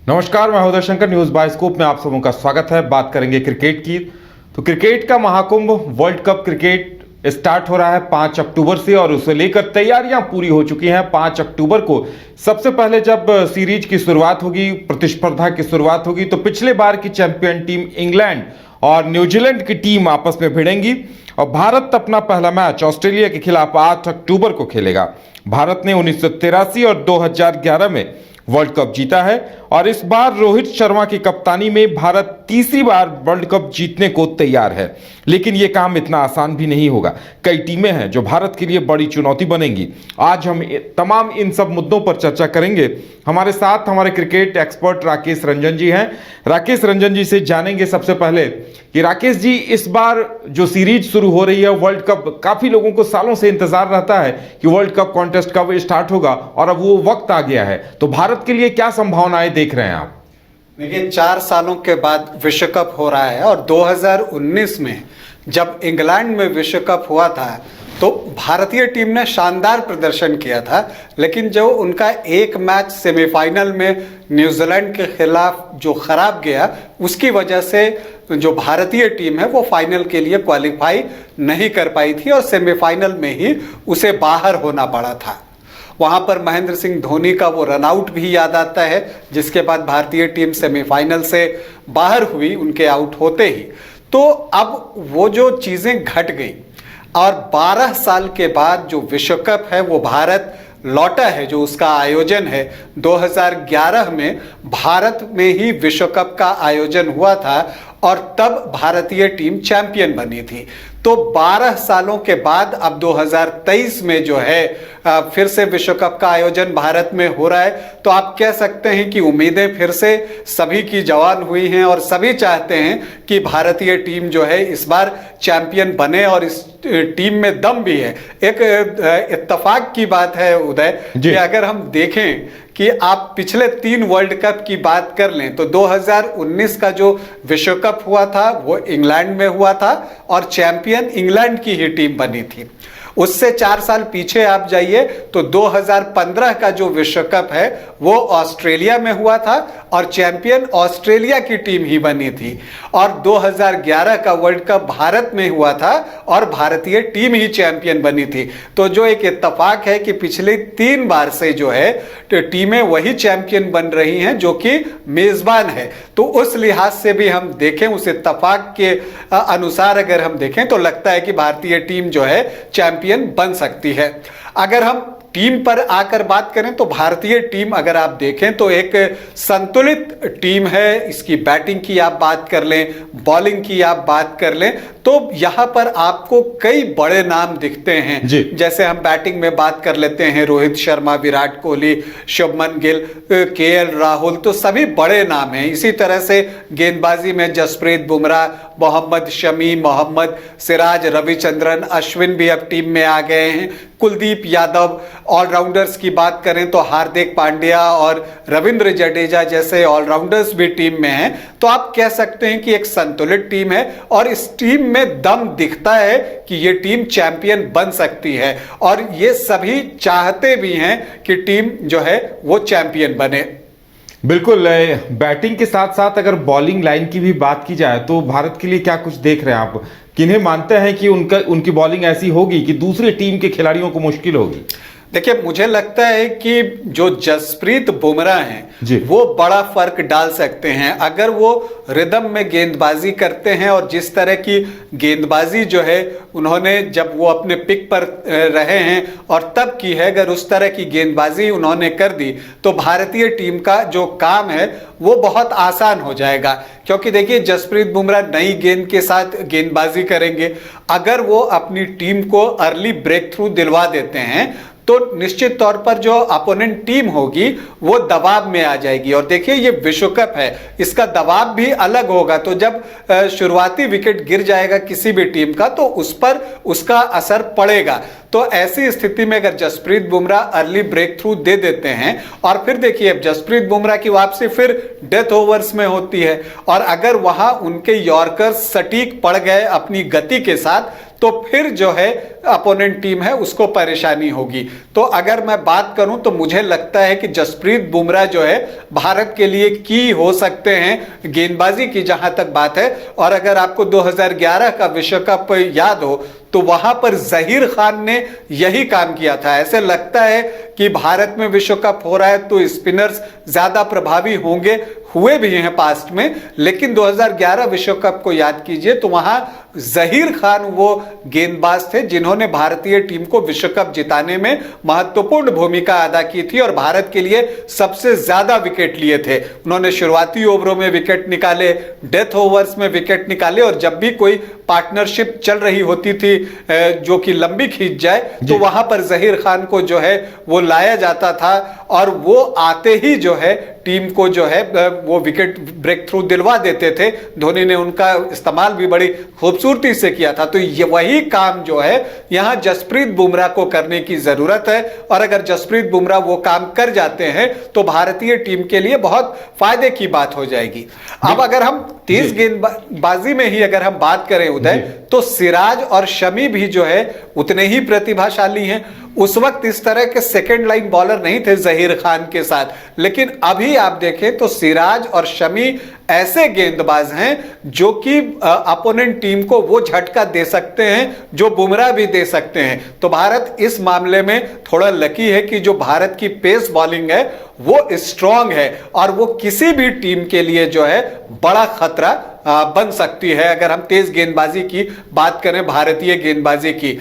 नमस्कार, मैं Uday Shankar. News bioscope में आप सबों का स्वागत है। बात करेंगे क्रिकेट की। तो क्रिकेट का Mahakumbh world cup cricket start हो रहा है 5 अक्टूबर से और उसे लेकर तैयारियां पूरी हो चुकी हैं। 5 अक्टूबर को सबसे पहले जब सीरीज की शुरुआत होगी, प्रतिस्पर्धा की शुरुआत होगी, तो पिछले बार की चैंपियन टीम इंग्लैंड और न्यूजीलैंड की टीम आपस में भिड़ेंगी और भारत अपना पहला मैच ऑस्ट्रेलिया के खिलाफ 8 अक्टूबर को खेलेगा। भारत ने 1983 और 2011 में वर्ल्ड कप जीता है और इस बार रोहित शर्मा की कप्तानी में भारत तीसरी बार वर्ल्ड कप जीतने को तैयार है। लेकिन यह काम इतना आसान भी नहीं होगा। कई टीमें हैं जो भारत के लिए बड़ी चुनौती बनेंगी। आज हम तमाम इन सब मुद्दों पर चर्चा करेंगे। हमारे साथ हमारे क्रिकेट एक्सपर्ट राकेश रंजन जी हैं। राकेश रंजन जी से जानेंगे सबसे पहले कि राकेश जी, इस बार जो सीरीज शुरू हो रही है वर्ल्ड कप, काफी लोगों को सालों से इंतजार रहता है कि वर्ल्ड कप कॉन्टेस्ट कब स्टार्ट होगा और अब वो वक्त आ गया है। तो भारत के लिए क्या संभावनाएं देख रहे हैं आप? देखिए, 4 सालों के बाद विश्व कप हो रहा है और 2019 में जब इंग्लैंड में विश्व कप हुआ था तो भारतीय टीम ने शानदार प्रदर्शन किया था, लेकिन जो उनका एक मैच सेमीफाइनल में न्यूजीलैंड के खिलाफ जो खराब गया, उसकी वजह से जो भारतीय टीम है वो फाइनल के लिए क्वालिफाई नहीं कर पाई थी और सेमीफाइनल में ही उसे बाहर होना पड़ा था। वहां पर महेंद्र सिंह धोनी का वो रन आउट भी याद आता है, जिसके बाद भारतीय टीम सेमीफाइनल से बाहर हुई उनके आउट होते ही। तो अब वो जो चीजें घट गई और 12 साल के बाद जो विश्व कप है वो भारत लौटा है, जो उसका आयोजन है 2011 में भारत में ही विश्व कप का आयोजन हुआ था और तब भारतीय टीम चैंपियन बनी थी। तो 12 सालों के बाद अब 2023 में जो है फिर से विश्व कप का आयोजन भारत में हो रहा है। तो आप कह सकते हैं कि उम्मीदें फिर से सभी की जवान हुई हैं और सभी चाहते हैं कि भारतीय टीम जो है इस बार चैंपियन बने और इस टीम में दम भी है। एक इत्तेफाक की बात है उदय कि अगर हम देखें कि आप पिछले 3 वर्ल्ड कप की बात कर लें तो 2019 का जो विश्व कप हुआ था वो इंग्लैंड में हुआ था और चैंपियन इंग्लैंड की ही टीम बनी थी। उससे 4 साल पीछे आप जाइए तो 2015 का जो विश्व कप है वो ऑस्ट्रेलिया में हुआ था और चैंपियन ऑस्ट्रेलिया की टीम ही बनी थी। और 2011 का वर्ल्ड कप भारत में हुआ था और भारतीय टीम ही चैंपियन बनी थी। तो जो एक इत्तेफाक है कि पिछले 3 बार से जो है टीमें वही चैंपियन बन रही हैं जो कि मेजबान है। तो उस लिहाज से भी हम देखें, उस इत्तेफाक के अनुसार अगर हम देखें तो लगता है कि भारतीय टीम जो है चैंपियन बन सकती है। अगर हम टीम पर आकर बात करें तो भारतीय टीम अगर आप देखें तो एक संतुलित टीम है। इसकी बैटिंग की आप बात कर लें, बॉलिंग की आप बात कर लें, तो यहां पर आपको कई बड़े नाम दिखते हैं। जैसे हम बैटिंग में बात कर लेते हैं रोहित शर्मा, विराट कोहली, शुभमन गिल, केएल राहुल, तो सभी बड़े नाम हैं। इसी तरह से गेंदबाजी में जसप्रीत बुमराह, मोहम्मद शमी, मोहम्मद सिराज, रविचंद्रन अश्विन भी अब टीम में आ गए हैं, कुलदीप यादव। ऑलराउंडर्स की बात करें तो हार्दिक पांड्या और रविंद्र जडेजा जैसे ऑलराउंडर्स भी टीम में हैं। तो आप कह सकते हैं कि एक संतुलित टीम है और इस टीम में दम दिखता है कि ये टीम चैंपियन बन सकती है और ये सभी चाहते भी हैं कि टीम जो है वो चैंपियन बने। बिल्कुल। बैटिंग के साथ साथ अगर बॉलिंग लाइन की भी बात की जाए तो भारत के लिए क्या कुछ देख रहे हैं आप? किन्हें मानते हैं कि उनकी बॉलिंग ऐसी होगी कि दूसरी टीम के खिलाड़ियों को मुश्किल होगी? देखिए, मुझे लगता है कि जो जसप्रीत बुमराह हैं वो बड़ा फर्क डाल सकते हैं अगर वो रिदम में गेंदबाजी करते हैं। और जिस तरह की गेंदबाजी जो है उन्होंने जब वो अपने पिक पर रहे हैं और तब की है, अगर उस तरह की गेंदबाजी उन्होंने कर दी तो भारतीय टीम का जो काम है वो बहुत आसान हो जाएगा। क्योंकि देखिए, जसप्रीत बुमराह नई गेंद के साथ गेंदबाजी करेंगे। अगर वो अपनी टीम को अर्ली ब्रेक थ्रू दिलवा देते हैं तो निश्चित तौर पर जो अपोनेंट टीम होगी वो दबाव में आ जाएगी। और देखिए, ये विश्व कप है, इसका दबाव भी अलग होगा। तो जब शुरुआती विकेट गिर जाएगा किसी भी टीम का तो उस पर उसका असर पड़ेगा। तो ऐसी स्थिति में अगर Jasprit Bumrah early breakthrough दे देते हैं और फिर देखिए, अब जसप्रीत बुमराह की वापसी फिर डेथ ओवर्स में होती है और अगर वहां उनके यॉर्कर्स सटीक पड़ गए अपनी गति के साथ तो फिर जो है अपोनेंट टीम है उसको परेशानी होगी। तो अगर मैं बात करूं तो मुझे लगता है कि जसप्रीत बुमराह जो है भारत के लिए की हो सकते हैं गेंदबाजी की जहां तक बात है। और अगर आपको 2011 का विश्व कप याद हो तो वहां पर जहीर खान ने यही काम किया था। ऐसे लगता है कि भारत में विश्व कप हो रहा है तो स्पिनर्स ज्यादा प्रभावी होंगे, हुए भी हैं पास्ट में, लेकिन 2011 विश्व कप को याद कीजिए तो वहां जहीर खान वो गेंदबाज थे जिन्होंने भारतीय टीम को विश्व कप जिताने में महत्वपूर्ण भूमिका अदा की थी और भारत के लिए सबसे ज्यादा विकेट लिए थे। उन्होंने शुरुआती ओवरों में विकेट निकाले, डेथ ओवर्स में विकेट निकाले, और जब भी कोई पार्टनरशिप चल रही होती थी जो कि लंबी खींच जाए तो वहां पर जहीर खान को जो है वो लाया जाता था और वो आते ही जो है टीम को जो है वो विकेट ब्रेक थ्रू दिलवा देते थे। धोनी ने उनका इस्तेमाल भी बड़ी खूबसूरती से किया था। तो ये वही काम जो है यहां जसप्रीत बुमराह को करने की जरूरत है, और अगर जसप्रीत बुमराह वो काम कर जाते हैं तो भारतीय टीम के लिए बहुत फायदे की बात हो जाएगी। अब अगर हम तेज गेंदबाजी में ही अगर हम बात करें उदय, तो सिराज और शमी भी जो है उतने ही प्रतिभाशाली हैं। उस वक्त इस तरह के सेकंड लाइन बॉलर नहीं थे जहीर खान के साथ, लेकिन अभी आप देखें तो सिराज और शमी ऐसे गेंदबाज हैं जो कि अपोनेंट टीम को वो झटका दे सकते हैं जो बुमराह भी दे सकते हैं। तो भारत इस मामले में थोड़ा लकी है कि जो भारत की पेस बॉलिंग है वो स्ट्रांग है और वो किसी भी टीम के लिए जो है बड़ा खतरा बन सकती है। अगर हम तेज गेंदबाजी की बात करें, भारतीय गेंदबाजी की,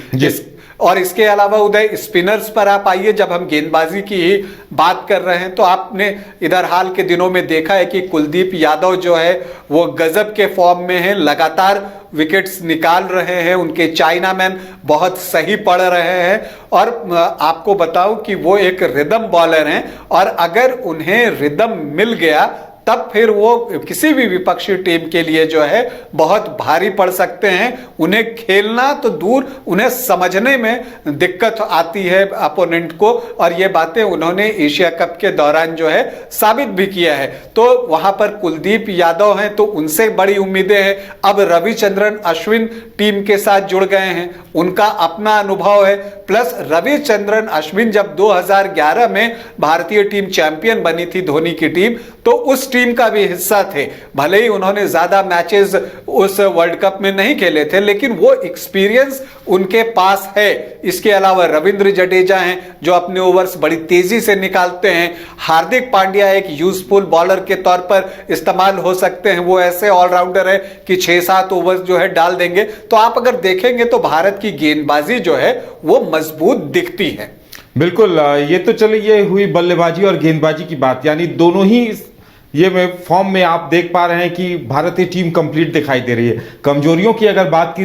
और इसके अलावा उदय स्पिनर्स पर आप आइए, जब हम गेंदबाजी की ही बात कर रहे हैं तो आपने इधर हाल के दिनों में देखा है कि कुलदीप यादव जो है वो गजब के फॉर्म में है, लगातार विकेट्स निकाल रहे हैं, उनके चाइनामैन बहुत सही पड़ रहे हैं। और आपको बताऊं कि वो एक रिदम बॉलर हैं और अगर उन्हें रिदम मिल गया तब फिर वो किसी भी विपक्षी टीम के लिए जो है बहुत भारी पड़ सकते हैं। उन्हें खेलना तो दूर, उन्हें समझने में दिक्कत आती है अपोनेंट को, और ये बातें उन्होंने एशिया कप के दौरान जो है साबित भी किया है। तो वहां पर कुलदीप यादव हैं तो उनसे बड़ी उम्मीदें हैं। अब रविचंद्रन अश्विन टीम के साथ जुड़ गए हैं, उनका अपना अनुभव है, प्लस रविचंद्रन अश्विन जब 2011 में भारतीय टीम चैंपियन बनी थी धोनी की टीम, तो उस टीम का भी हिस्सा थे। भले ही उन्होंने ज्यादा मैचेस उस वर्ल्ड कप में नहीं खेले थे, लेकिन वो एक्सपीरियंस उनके पास है। इसके अलावा रविंद्र जडेजा हैं जो अपने ओवर्स बड़ी तेजी से निकालते हैं। हार्दिक पांड्या एक यूजफुल बॉलर के तौर पर इस्तेमाल हो सकते हैं, वो ऐसे ऑलराउंडर है कि 6-7 ओवर्स जो है डाल देंगे। तो आप अगर देखेंगे तो भारत की गेंदबाजी जो है वो मजबूत दिखती है। बिल्कुल, ये तो चलिए ये हुई बल्लेबाजी और गेंदबाजी की बात, यानी दोनों ही ये में फॉर्म में आप देख पा रहे हैं कि भारतीय टीम कंप्लीट दिखाई दे रही है। कमजोरियों की अगर बात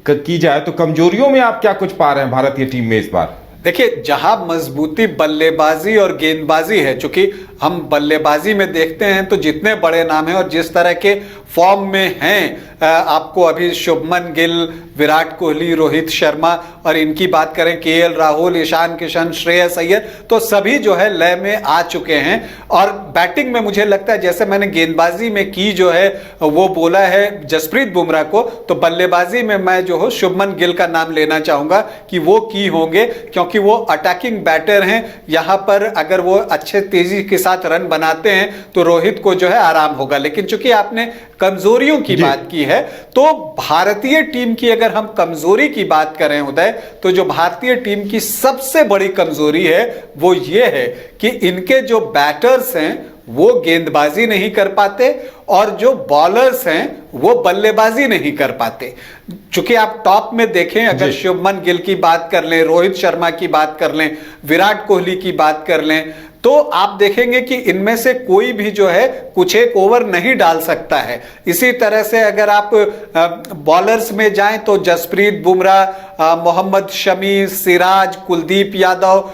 की जाए तो कमजोरियों में आप क्या कुछ पा रहे हैं भारतीय टीम में इस बार? देखिए, जहां मजबूती बल्लेबाजी और गेंदबाजी है, चूंकि हम बल्लेबाजी में देखते हैं तो जितने बड़े नाम हैं और जिस तरह के फॉर्म में हैं, आपको अभी शुभमन गिल, विराट कोहली, रोहित शर्मा, और इनकी बात करें केएल राहुल, ईशान किशन, श्रेयस अय्यर, तो सभी जो है लय में आ चुके हैं। और बैटिंग में मुझे लगता है जैसे मैंने गेंदबाजी में की जो है वो बोला है जसप्रीत बुमराह को, तो बल्लेबाजी में मैं जो हो शुभमन गिल का नाम लेना चाहूंगा कि वो की होंगे, क्योंकि वो अटैकिंग बैटर हैं। यहां पर अगर वो अच्छे तेजी के साथ रन बनाते हैं तो रोहित को जो है आराम होगा। लेकिन चूंकि आपने कमजोरियों की बात की है, तो भारतीय टीम की अगर हम कमजोरी की बात करें उदय, तो जो भारतीय टीम की सबसे बड़ी कमजोरी है वो ये है कि इनके जो बैटर्स हैं वो गेंदबाजी नहीं कर पाते और जो बॉलर्स हैं वो बल्लेबाजी नहीं कर पाते। चूंकि आप टॉप में देखें, अगर शुभमन गिल की बात कर लें, रोहित शर्मा की बात कर लें, विराट कोहली की बात कर लें, तो आप देखेंगे कि इनमें से कोई भी जो है कुछ एक ओवर नहीं डाल सकता है। इसी तरह से अगर आप बॉलर्स में जाएं तो जसप्रीत बुमराह, मोहम्मद शमी, सिराज, कुलदीप यादव,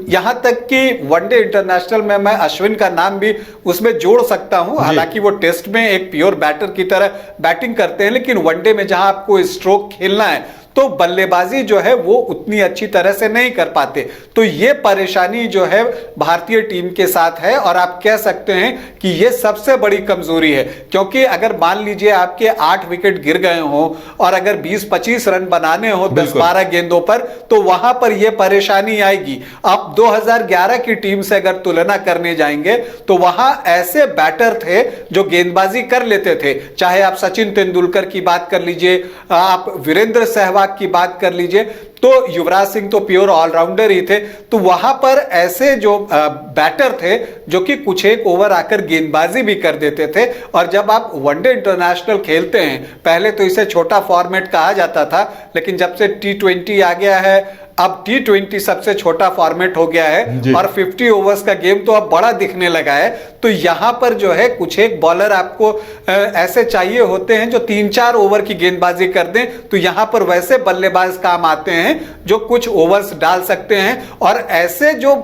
यहां तक कि वनडे इंटरनेशनल में मैं अश्विन का नाम भी उसमें जोड़ सकता हूं। हालांकि वो टेस्ट में एक प्योर बैटर की तरह बैटिंग करते हैं, लेकिन वनडे में जहां आपको स्ट्रोक खेलना है तो बल्लेबाजी जो है वो उतनी अच्छी तरह से नहीं कर पाते। तो ये परेशानी जो है भारतीय टीम के साथ है और आप कह सकते हैं कि ये सबसे बड़ी कमजोरी है, क्योंकि अगर मान लीजिए आपके 8 विकेट गिर गए हो और अगर 20-25 रन बनाने हो 10-12 गेंदों पर, तो वहां पर यह परेशानी आएगी। आप 2011 की टीम से अगर तुलना करने जाएंगे तो वहां ऐसे बैटर थे जो गेंदबाजी कर लेते थे, चाहे आप सचिन तेंदुलकर की बात कर लीजिए, आप वीरेंद्र सहवाग की बात कर लीजिए, तो युवराज सिंह तो प्योर ऑलराउंडर ही थे। तो वहां पर ऐसे जो बैटर थे जो कि कुछ एक ओवर आकर गेंदबाजी भी कर देते थे। और जब आप वनडे इंटरनेशनल खेलते हैं, पहले तो इसे छोटा फॉर्मेट कहा जाता था, लेकिन जब से T20 आ गया है, अब T20 सबसे छोटा फॉर्मेट हो गया है और 50 ओवर्स का गेम तो अब बड़ा दिखने लगा है। तो यहां पर जो है कुछ एक बॉलर आपको ऐसे चाहिए होते हैं जो 3-4 ओवर की गेंदबाजी कर दें। तो यहां पर वैसे बल्लेबाज काम आते हैं जो कुछ ओवर्स डाल सकते हैं, और ऐसे जो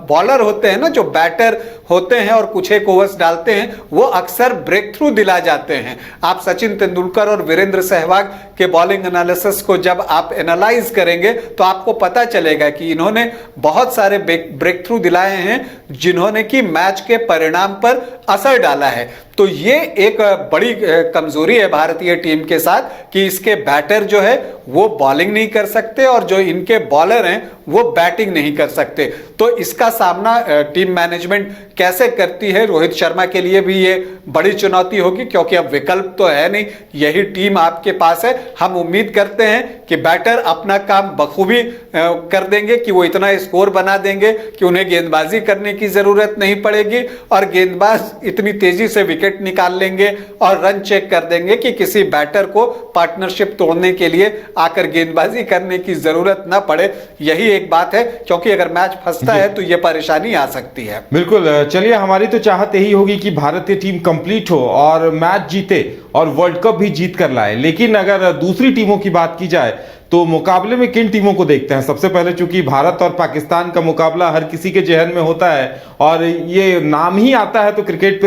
बॉलर होते हैं ना, जो बैटर होते हैं और कुछ एक ओवर्स डालते हैं, वो अक्सर ब्रेक थ्रू दिला जाते हैं। आप सचिन तेंदुलकर और वीरेंद्र सहवाग के बॉलिंग एनालिसिस को जब आप एनालाइज करेंगे तो आपको पता चलेगा कि इन्होंने बहुत सारे ब्रेक थ्रू दिलाए हैं जिन्होंने कि मैच के परिणाम पर असर डाला है। तो ये एक बड़ी कमजोरी है भारतीय टीम के साथ कि इसके बैटर जो है वो बॉलिंग नहीं कर सकते और जो इनके बॉलर हैं वो बैटिंग नहीं कर सकते। तो इसका सामना टीम मैनेजमेंट कैसे करती है, रोहित शर्मा के लिए भी ये बड़ी चुनौती होगी, क्योंकि अब विकल्प तो है नहीं, यही टीम आपके पास है। हम उम्मीद करते हैं कि बैटर अपना काम बखूबी कर देंगे, कि वो इतना स्कोर बना देंगे कि उन्हें गेंदबाजी करने की जरूरत नहीं पड़ेगी और गेंदबाज इतनी तेजी से विकेट निकाल लेंगे और रन चेक कर देंगे कि किसी बैटर को पार्टनरशिप तोड़ने के लिए आकर गेंदबाजी करने की जरूरत ना पड़े। यही एक बात है, क्योंकि अगर मैच फंसता है तो यह परेशानी आ सकती है। बिल्कुल, चलिए, हमारी तो चाहत यही होगी कि भारतीय टीम कंप्लीट हो और मैच जीते और वर्ल्ड कप भी जीत कर लाए। लेकिन अगर दूसरी टीमों की बात की जाए तो मुकाबले में किन टीमों को देखते हैं? सबसे पहले चूंकि भारत और पाकिस्तान का मुकाबला हर किसी के जहन में होता है और ये नाम ही आता है तो क्रिकेट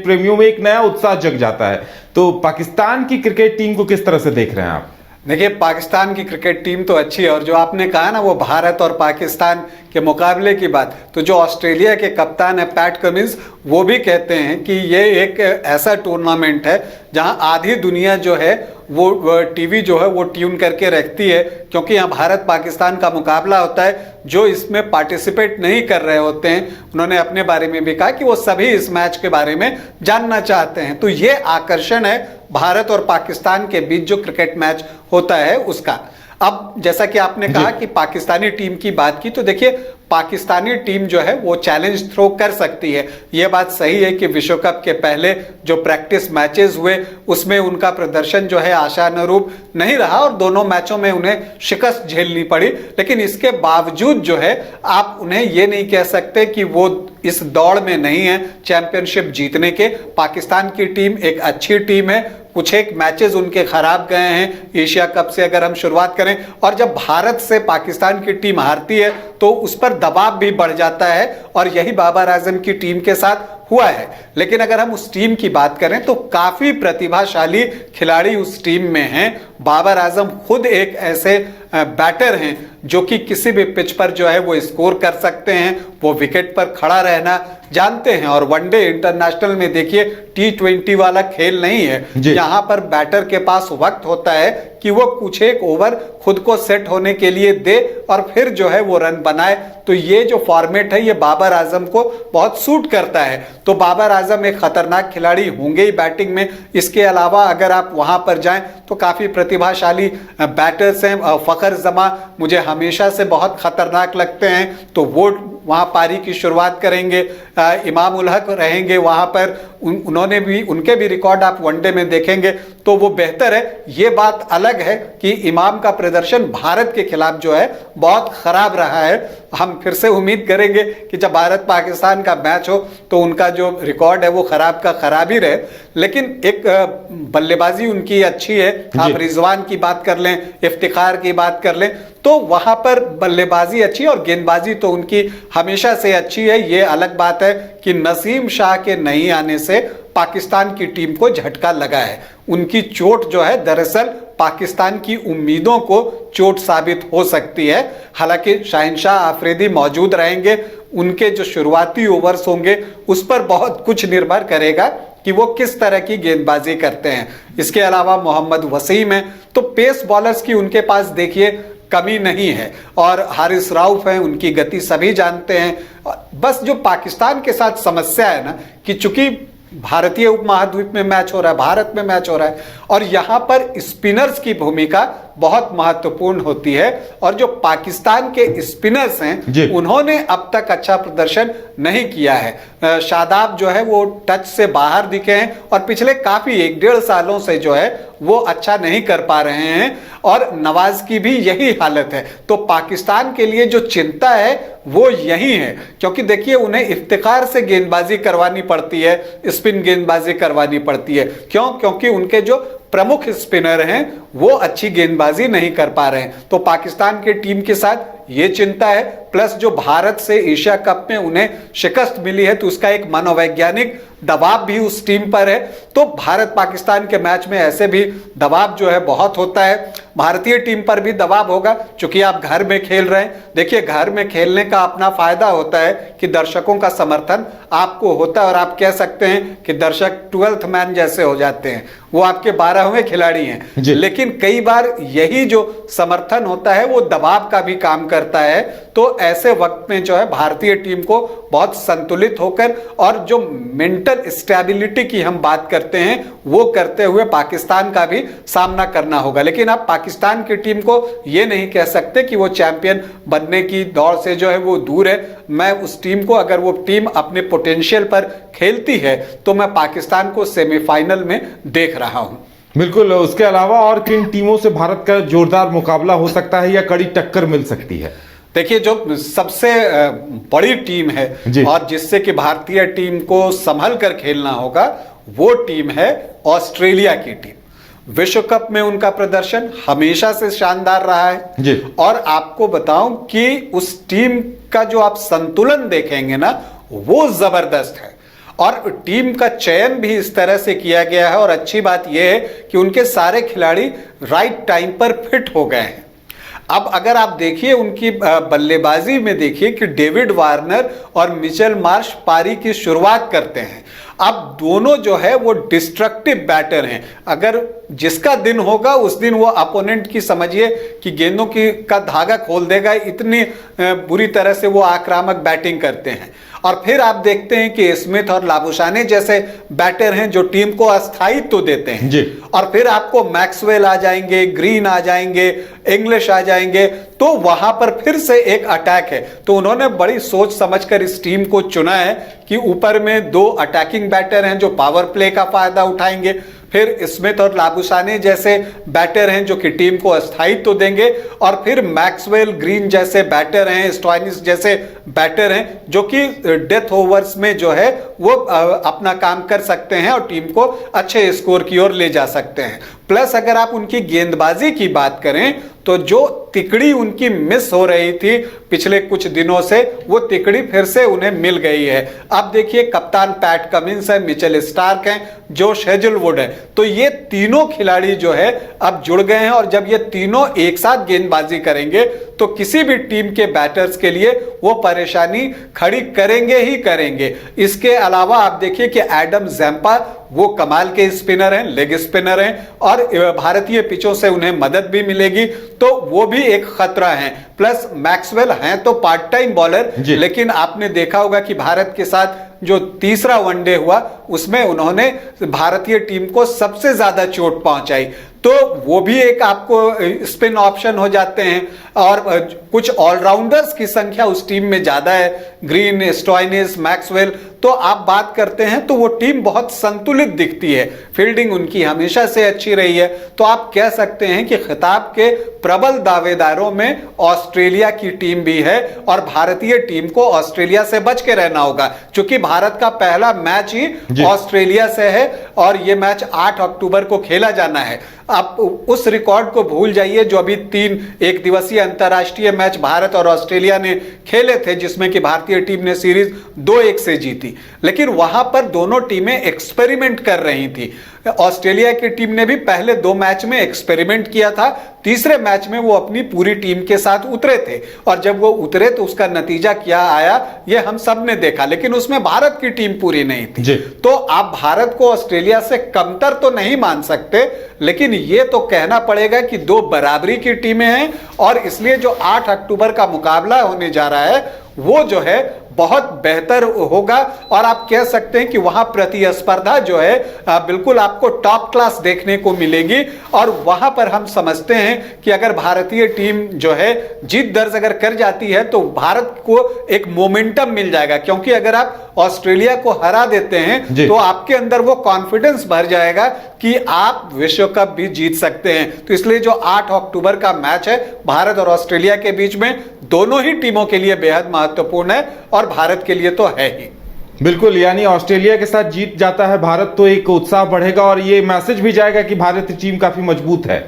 प्रेमियों में एक नया उत्साह जग जाता है। तो पाकिस्तान की क्रिकेट टीम को किस तरह से देख रहे हैं आप? देखिए, पाकिस्तान की क्रिकेट टीम तो अच्छी है, और जो आपने कहा ना वो भारत और पाकिस्तान के मुकाबले की बात, तो जो ऑस्ट्रेलिया के कप्तान है पैट कमिंस, वो भी कहते हैं कि ये एक ऐसा टूर्नामेंट है जहां आधी दुनिया जो है वो टीवी जो है वो ट्यून करके रखती है, क्योंकि यहाँ भारत पाकिस्तान का मुकाबला होता है। जो इसमें पार्टिसिपेट नहीं कर रहे होते हैं, उन्होंने अपने बारे में भी कहा कि वो सभी इस मैच के बारे में जानना चाहते हैं। तो ये आकर्षण है भारत और पाकिस्तान के बीच जो क्रिकेट मैच होता है उसका। अब जैसा कि आपने कहा कि पाकिस्तानी टीम की बात की, तो देखिए पाकिस्तानी टीम जो है वो चैलेंज थ्रो कर सकती है। यह बात सही है कि विश्व कप के पहले जो प्रैक्टिस मैचेस हुए उसमें उनका प्रदर्शन जो है आशानुरूप नहीं रहा और दोनों मैचों में उन्हें शिकस्त झेलनी पड़ी। लेकिन इसके बावजूद जो है आप उन्हें ये नहीं कह सकते कि वो इस दौड़ में नहीं है चैंपियनशिप जीतने के। पाकिस्तान की टीम एक अच्छी टीम है, कुछ एक मैचेस उनके खराब गए हैं एशिया कप से अगर हम शुरुआत करें, और जब भारत से पाकिस्तान की टीम हारती है तो उस पर दबाव भी बढ़ जाता है, और यही बाबर आजम की टीम के साथ हुआ है। लेकिन अगर हम उस टीम की बात करें तो काफी प्रतिभाशाली खिलाड़ी उस टीम में हैं। बाबर आजम खुद एक ऐसे बैटर हैं जो कि किसी भी पिच पर जो है वो स्कोर कर सकते हैं, वो विकेट पर खड़ा रहना जानते हैं। और वनडे इंटरनेशनल में देखिए T20 वाला खेल नहीं है, यहां पर बैटर के पास वक्त होता है कि वो कुछ एक ओवर खुद को सेट होने के लिए दे और फिर जो है वो रन बनाए। तो ये जो फॉर्मेट है ये बाबर आजम को बहुत सूट करता है। तो बाबर आजम एक खतरनाक खिलाड़ी होंगे ही बैटिंग में। इसके अलावा अगर आप वहां पर जाएं तो काफी प्रतिभाशाली बैटर्स हैं। फखर जमा मुझे हमेशा से बहुत खतरनाक लगते हैं, तो वो वहां पारी की शुरुआत करेंगे। इमाम उल हक रहेंगे वहां पर, उनके भी रिकॉर्ड आप वनडे में देखेंगे तो वो बेहतर है। ये बात अलग है कि इमाम का प्रदर्शन भारत के खिलाफ जो है बहुत खराब रहा है। हम फिर से उम्मीद करेंगे कि जब भारत पाकिस्तान का मैच हो तो उनका जो रिकॉर्ड है वो खराब का खराब ही रहे। लेकिन एक बल्लेबाजी उनकी अच्छी है, आप रिजवान की बात कर लें, इफ्तिखार की बात कर लें, तो वहां पर बल्लेबाजी अच्छी और गेंदबाजी तो उनकी हमेशा से अच्छी है। ये अलग बात है कि नसीम शाह के नहीं आने से पाकिस्तान की टीम को झटका लगा है। उनकी चोट जो है दरअसल पाकिस्तान की उम्मीदों को चोट साबित हो सकती है। हालांकि शाहिनशाह आफरीदी मौजूद रहेंगे, उनके जो शुरुआती ओवर्स होंगे उस पर बहुत कुछ निर्भर करेगा कि वो किस तरह की गेंदबाजी करते हैं। इसके अलावा मोहम्मद वसीम है, तो पेस बॉलर्स की उनके पास देखिए कमी नहीं है, और हारिस राउफ है, उनकी गति सभी जानते हैं। बस जो पाकिस्तान के साथ समस्या है ना कि चूंकि भारतीय उपमहाद्वीप में मैच हो रहा है, भारत में मैच हो रहा है, और यहां पर स्पिनर्स की भूमिका बहुत महत्वपूर्ण होती है, और जो पाकिस्तान के स्पिनर्स हैं उन्होंने अब तक अच्छा प्रदर्शन नहीं किया है। शादाब जो है वो टच से बाहर दिखे हैं, और पिछले काफी 1-1.5 सालों से जो है वो अच्छा नहीं कर पा रहे हैं, और नवाज की भी यही हालत है। तो पाकिस्तान के लिए जो चिंता है वो यही है, क्योंकि देखिए उन्हें इफ्तिखार से गेंदबाजी करवानी पड़ती है, स्पिन गेंदबाजी करवानी पड़ती है। क्यों? क्योंकि उनके जो प्रमुख स्पिनर हैं वो अच्छी गेंदबाजी नहीं कर पा रहे हैं। तो पाकिस्तान की टीम के साथ ये चिंता है, प्लस जो भारत से एशिया कप में उन्हें शिकस्त मिली है तो उसका एक मनोवैज्ञानिक दबाव भी उस टीम पर है। तो भारत पाकिस्तान के मैच में ऐसे भी दबाव जो है बहुत होता है। भारतीय टीम पर भी दबाव होगा, क्योंकि आप घर में खेल रहे हैं। देखिए घर में खेलने का अपना फायदा होता है कि दर्शकों का समर्थन आपको होता है, और आप कह सकते हैं कि दर्शक 12th मैन जैसे हो जाते हैं, वो आपके 12वें खिलाड़ी हैं। लेकिन कई बार यही जो समर्थन होता है वो दबाव का भी काम करता है। तो ऐसे वक्त में जो है भारतीय टीम को बहुत संतुलित होकर, और जो मेंटल स्टेबिलिटी की हम बात करते हैं वो करते हुए पाकिस्तान का भी सामना करना होगा। लेकिन आप पाकिस्तान की टीम को ये नहीं कह सकते कि वो चैंपियन बनने की दौड़ से जो है वो दूर है। मैं उस टीम को, अगर वो टीम अपने पोटेंशियल पर खेलती है तो मैं पाकिस्तान को सेमीफाइनल में देख रहा हूं। बिल्कुल। उसके अलावा और किन टीमों से भारत का जोरदार मुकाबला हो सकता है या कड़ी टक्कर मिल सकती है? देखिए जो सबसे बड़ी टीम है और जिससे कि भारतीय टीम को संभल कर खेलना होगा वो टीम है ऑस्ट्रेलिया की टीम। विश्व कप में उनका प्रदर्शन हमेशा से शानदार रहा है, और आपको बताऊं कि उस टीम का जो आप संतुलन देखेंगे ना वो जबरदस्त है, और टीम का चयन भी इस तरह से किया गया है। और अच्छी बात यह है कि उनके सारे खिलाड़ी राइट टाइम पर फिट हो गए हैं। अब अगर आप देखिए उनकी बल्लेबाजी में देखिए कि डेविड वार्नर और मिचेल मार्श पारी की शुरुआत करते हैं। अब दोनों जो है वो डिस्ट्रक्टिव बैटर हैं। अगर जिसका दिन होगा उस दिन वो अपोनेंट की समझिए कि गेंदों की का धागा खोल देगा, इतनी बुरी तरह से वो आक्रामक बैटिंग करते हैं। और फिर आप देखते हैं कि स्मिथ और लाबुशाने जैसे बैटर हैं जो टीम को अस्थायित्व देते हैं। और फिर आपको मैक्सवेल आ जाएंगे, ग्रीन आ जाएंगे, इंग्लिश आ जाएंगे, तो वहां पर फिर से एक अटैक है। तो उन्होंने बड़ी सोच समझकर इस टीम को चुना है कि ऊपर में 2 अटैकिंग बैटर हैं जो पावर प्ले का फायदा उठाएंगे, फिर स्मिथ और लाबुशाने जैसे बैटर हैं जो कि टीम को अस्थायित्व तो देंगे, और फिर मैक्सवेल, ग्रीन जैसे बैटर हैं, स्टॉइनिस जैसे बैटर हैं जो कि डेथ ओवर्स में जो है वो अपना काम कर सकते हैं और टीम को अच्छे स्कोर की ओर ले जा सकते हैं। प्लस अगर आप उनकी गेंदबाजी की बात करें तो जो तिकड़ी उनकी मिस हो रही थी पिछले कुछ दिनों से, वो तिकड़ी फिर से उन्हें मिल गई है। अब देखिए कप्तान पैट कमिंस है, मिचेल स्टार्क हैं, जोश हेजलवुड है, तो ये तीनों खिलाड़ी जो है अब जुड़ गए हैं, और जब ये तीनों एक साथ गेंदबाजी करेंगे तो किसी भी टीम के बैटर्स के लिए वो परेशानी खड़ी करेंगे ही करेंगे। इसके अलावा आप देखिए कि एडम जैम्पा वो कमाल के स्पिनर हैं, लेग स्पिनर हैं, और भारतीय पिचों से उन्हें मदद भी मिलेगी, तो वो भी एक खतरा है। प्लस मैक्सवेल हैं तो पार्ट टाइम बॉलर, लेकिन आपने देखा होगा कि भारत के साथ जो तीसरा वनडे हुआ उसमें उन्होंने भारतीय टीम को सबसे ज्यादा चोट पहुंचाई, तो वो भी एक आपको स्पिन ऑप्शन हो जाते हैं। और कुछ ऑलराउंडर्स की संख्या उस टीम में ज्यादा है, ग्रीन, स्टॉइनिस, मैक्सवेल, तो आप बात करते हैं तो वो टीम बहुत संतुलित दिखती है, फील्डिंग उनकी हमेशा से अच्छी रही है। तो आप कह सकते हैं कि खिताब के प्रबल दावेदारों में ऑस्ट्रेलिया की टीम भी है और भारतीय टीम को ऑस्ट्रेलिया से बच के रहना होगा, क्योंकि भारत का पहला मैच ही ऑस्ट्रेलिया से है और यह मैच 8 अक्टूबर को खेला जाना है। आप उस रिकॉर्ड को भूल जाइए जो अभी 3 एक दिवसीय अंतर्राष्ट्रीय मैच भारत और ऑस्ट्रेलिया ने खेले थे, जिसमें कि भारतीय टीम ने सीरीज 2-1 से जीती, लेकिन वहां पर दोनों टीमें एक्सपेरिमेंट कर रही थी। ऑस्ट्रेलिया की टीम ने भी पहले 2 मैच में एक्सपेरिमेंट किया था, तीसरे मैच में वो अपनी पूरी टीम के साथ उतरे थे और जब वो उतरे तो उसका नतीजा क्या आया ये हम सब ने देखा, लेकिन उसमें भारत की टीम पूरी नहीं थी। तो आप भारत को ऑस्ट्रेलिया से कमतर तो नहीं मान सकते, लेकिन ये तो कहना पड़ेगा कि 2 बराबरी की टीमें हैं और इसलिए जो 8 अक्टूबर का मुकाबला होने जा रहा है वो जो है बहुत बेहतर होगा और आप कह सकते हैं कि वहां प्रतिस्पर्धा जो है बिल्कुल आपको टॉप क्लास देखने को मिलेगी और वहां पर हम समझते हैं कि अगर भारतीय टीम जो है जीत दर्ज अगर कर जाती है तो भारत को एक मोमेंटम मिल जाएगा, क्योंकि अगर आप ऑस्ट्रेलिया को हरा देते हैं तो आपके अंदर वो कॉन्फिडेंस भर जाएगा कि आप विश्व कप भी जीत सकते हैं। तो इसलिए जो 8 अक्टूबर का मैच है भारत और ऑस्ट्रेलिया के बीच में, दोनों ही टीमों के लिए बेहद महत्वपूर्ण है और भारत के लिए तो है ही। बिल्कुल, यानी ऑस्ट्रेलिया के साथ जीत जाता है भारत तो एक उत्साह बढ़ेगा और ये मैसेज भी जाएगा कि भारतीय टीम काफी मजबूत है।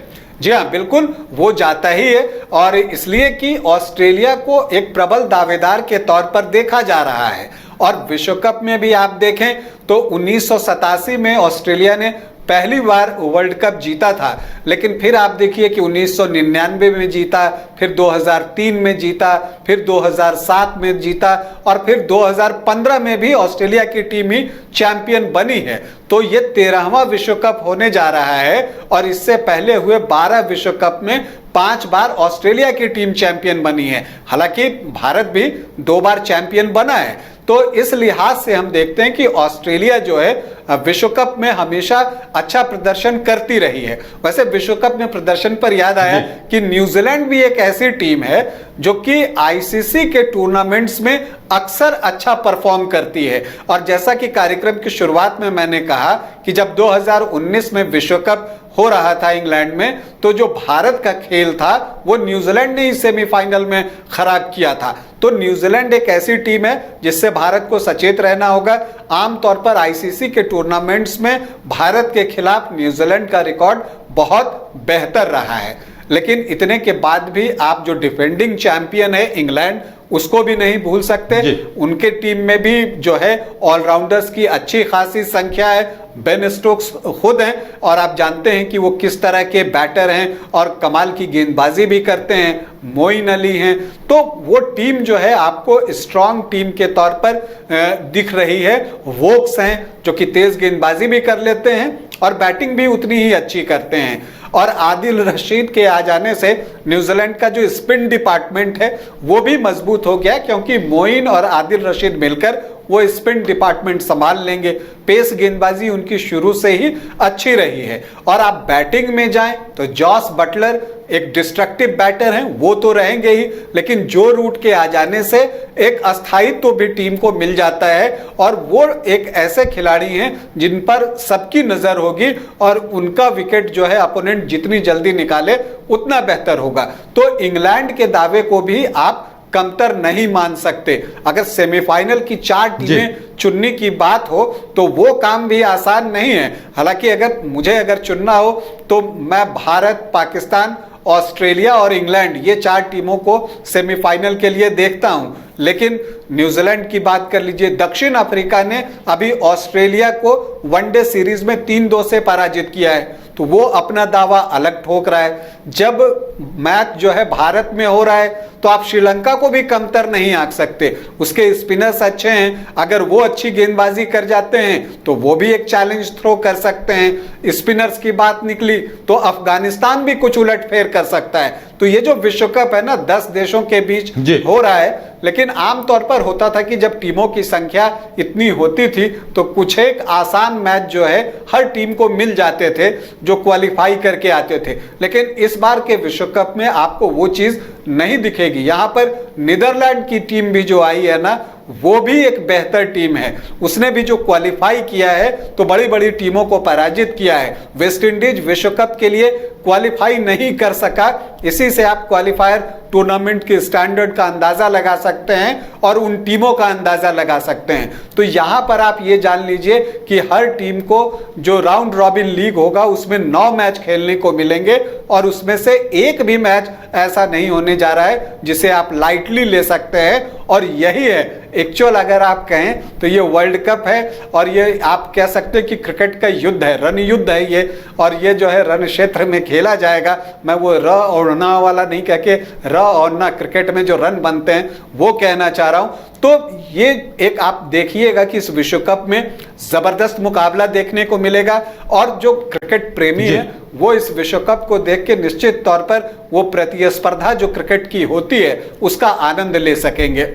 जी हाँ, बिल्कुल वो जाता ही है और इसलिए कि ऑस्ट्रेलिया को एक प्रबल दावेदार के तौर पर देखा जा रहा है और विश्व कप में भी आप देखें तो 1987 में ऑस्ट्रेलिया ने पहली बार वर्ल्ड कप जीता था, लेकिन फिर आप देखिए कि 1999 में जीता, फिर 2003 में जीता, फिर 2007 में जीता और फिर 2015 में भी ऑस्ट्रेलिया की टीम ही चैंपियन बनी है। तो ये 13वां विश्व कप होने जा रहा है और इससे पहले हुए 12 विश्व कप में 5 बार ऑस्ट्रेलिया की टीम चैंपियन बनी है। हालांकि भारत भी 2 बार चैंपियन बना है। तो इस लिहाज से हम देखते हैं कि ऑस्ट्रेलिया जो है विश्व कप में हमेशा अच्छा प्रदर्शन करती रही है। वैसे विश्व कप में प्रदर्शन पर याद आया कि न्यूजीलैंड भी एक ऐसी टीम है जो कि आईसीसी के टूर्नामेंट्स में अक्सर अच्छा परफॉर्म करती है और जैसा कि कार्यक्रम की शुरुआत में मैंने कहा कि जब 2019 में विश्व कप हो रहा था इंग्लैंड में, तो जो भारत का खेल था वो न्यूजीलैंड ने ही सेमीफाइनल में खराब किया था। तो न्यूजीलैंड एक ऐसी टीम है जिससे भारत को सचेत रहना होगा। आमतौर पर आईसीसी के टूर्नामेंट्स में भारत के खिलाफ न्यूजीलैंड का रिकॉर्ड बहुत बेहतर रहा है, लेकिन इतने के बाद भी आप जो डिफेंडिंग चैंपियन है इंग्लैंड, उसको भी नहीं भूल सकते। उनके टीम में भी जो है ऑलराउंडर्स की अच्छी खासी संख्या है। बेन स्टोक्स खुद हैं और आप जानते हैं कि वो किस तरह के बैटर हैं और कमाल की गेंदबाजी भी करते हैं। मोइन अली हैं, तो वो टीम जो है आपको स्ट्रांग टीम के तौर पर दिख रही है। वोक्स हैं जो कि तेज गेंदबाजी भी कर लेते हैं और बैटिंग भी उतनी ही अच्छी करते हैं और आदिल रशीद के आ जाने से न्यूजीलैंड का जो स्पिन डिपार्टमेंट है वो भी मजबूत हो गया, क्योंकि मोइन और आदिल रशीद मिलकर वो स्पिन डिपार्टमेंट संभाल लेंगे। पेस गेंदबाजी उनकी शुरू से ही अच्छी रही है और आप बैटिंग में जाएं तो जॉस बटलर एक डिस्ट्रक्टिव बैटर हैं, वो तो रहेंगे ही, लेकिन जो रूट के आ जाने से एक अस्थायित्व भी टीम को मिल जाता है और वो एक ऐसे खिलाड़ी हैं जिन पर सबकी नजर होगी और उनका विकेट जो है अपोनेंट जितनी जल्दी निकाले उतना बेहतर होगा। तो इंग्लैंड के दावे को भी आप कमतर नहीं मान सकते। अगर सेमीफाइनल की 4 टीमें चुनने की बात हो तो वो काम भी आसान नहीं है। हालांकि अगर मुझे चुनना हो तो मैं भारत, पाकिस्तान, ऑस्ट्रेलिया और इंग्लैंड, ये 4 टीमों को सेमीफाइनल के लिए देखता हूं। लेकिन न्यूजीलैंड की बात कर लीजिए, दक्षिण अफ्रीका ने अभी ऑस्ट्रेलिया को वनडे सीरीज में 3-2 से पराजित किया है, तो वो अपना दावा अलग ठोक रहा है। जब मैच जो है भारत में हो रहा है तो आप श्रीलंका को भी कमतर नहीं आंक सकते। उसके स्पिनर्स अच्छे हैं, अगर वो अच्छी गेंदबाजी कर जाते हैं तो वो भी एक चैलेंज थ्रो कर सकते हैं। स्पिनर्स की बात निकली तो अफगानिस्तान भी कुछ उलटफेर कर सकता है। तो ये जो विश्व कप है ना, 10 देशों के बीच हो रहा है, लेकिन आमतौर पर होता था कि जब टीमों की संख्या इतनी होती थी तो कुछ एक आसान मैच जो है हर टीम को मिल जाते थे जो क्वालिफाई करके आते थे। लेकिन इस बार के विश्व कप में आपको वो चीज नहीं दिखेगी। यहां पर नीदरलैंड की टीम भी जो आई है ना, वो भी एक बेहतर टीम है। उसने भी जो क्वालिफाई किया है तो बड़ी बड़ी टीमों को पराजित किया है। वेस्ट इंडीज विश्व कप के लिए क्वालिफाई नहीं कर सका, इसी से आप क्वालिफायर टूर्नामेंट के स्टैंडर्ड का अंदाजा लगा सकते हैं और उन टीमों का अंदाजा लगा सकते हैं। तो यहां पर आप ये जान लीजिए कि हर टीम को जो राउंड रॉबिन लीग होगा उसमें 9 मैच खेलने को मिलेंगे और उसमें से एक भी मैच ऐसा नहीं होने जा रहा है जिसे आप लाइटली ले सकते हैं। और यही है एक्चुअल, अगर आप कहें तो ये वर्ल्ड कप है और ये आप कह सकते हैं कि क्रिकेट का युद्ध है, रन युद्ध है ये। और ये जो है रन क्षेत्र में खेला जाएगा। मैं वो र और ना वाला नहीं कह के र और ना क्रिकेट में जो रन बनते हैं वो कहना चाह रहा हूं। तो ये एक आप देखिएगा कि इस विश्व कप में जबरदस्त मुकाबला देखने को मिलेगा और जो क्रिकेट प्रेमी है वो इस विश्व कप को देख के निश्चित तौर पर वो प्रतिस्पर्धा जो क्रिकेट की होती है उसका आनंद ले सकेंगे।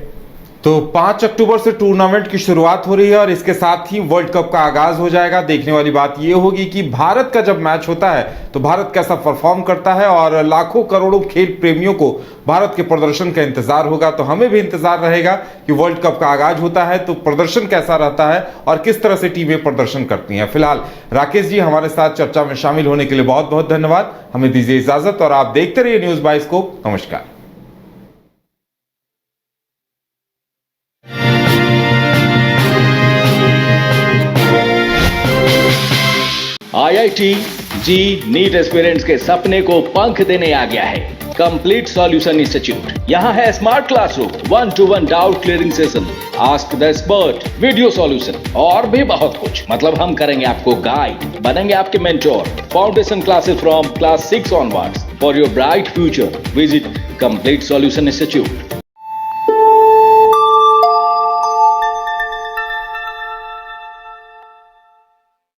तो 5 अक्टूबर से टूर्नामेंट की शुरुआत हो रही है और इसके साथ ही वर्ल्ड कप का आगाज हो जाएगा। देखने वाली बात यह होगी कि भारत का जब मैच होता है तो भारत कैसा परफॉर्म करता है और लाखों करोड़ों खेल प्रेमियों को भारत के प्रदर्शन का इंतजार होगा। तो हमें भी इंतजार रहेगा कि वर्ल्ड कप का आगाज होता है तो प्रदर्शन कैसा रहता है और किस तरह से टीमें प्रदर्शन करती हैं। फिलहाल राकेश जी हमारे साथ चर्चा में शामिल होने के लिए बहुत बहुत धन्यवाद। हमें दीजिए इजाजत और आप देखते रहिए न्यूज बाइस्कोप। नमस्कार। IIT जी नीट एस्पिरेंट्स के सपने को पंख देने आ गया है कंप्लीट सॉल्यूशन इंस्टीट्यूट। यहाँ है smart classroom, 1-to-1 doubt clearing session, ask the expert, video solution और भी बहुत कुछ। मतलब हम करेंगे आपको गाइड, बनेंगे आपके mentor. Foundation classes from class 6 onwards for your bright future. Visit complete solution institute.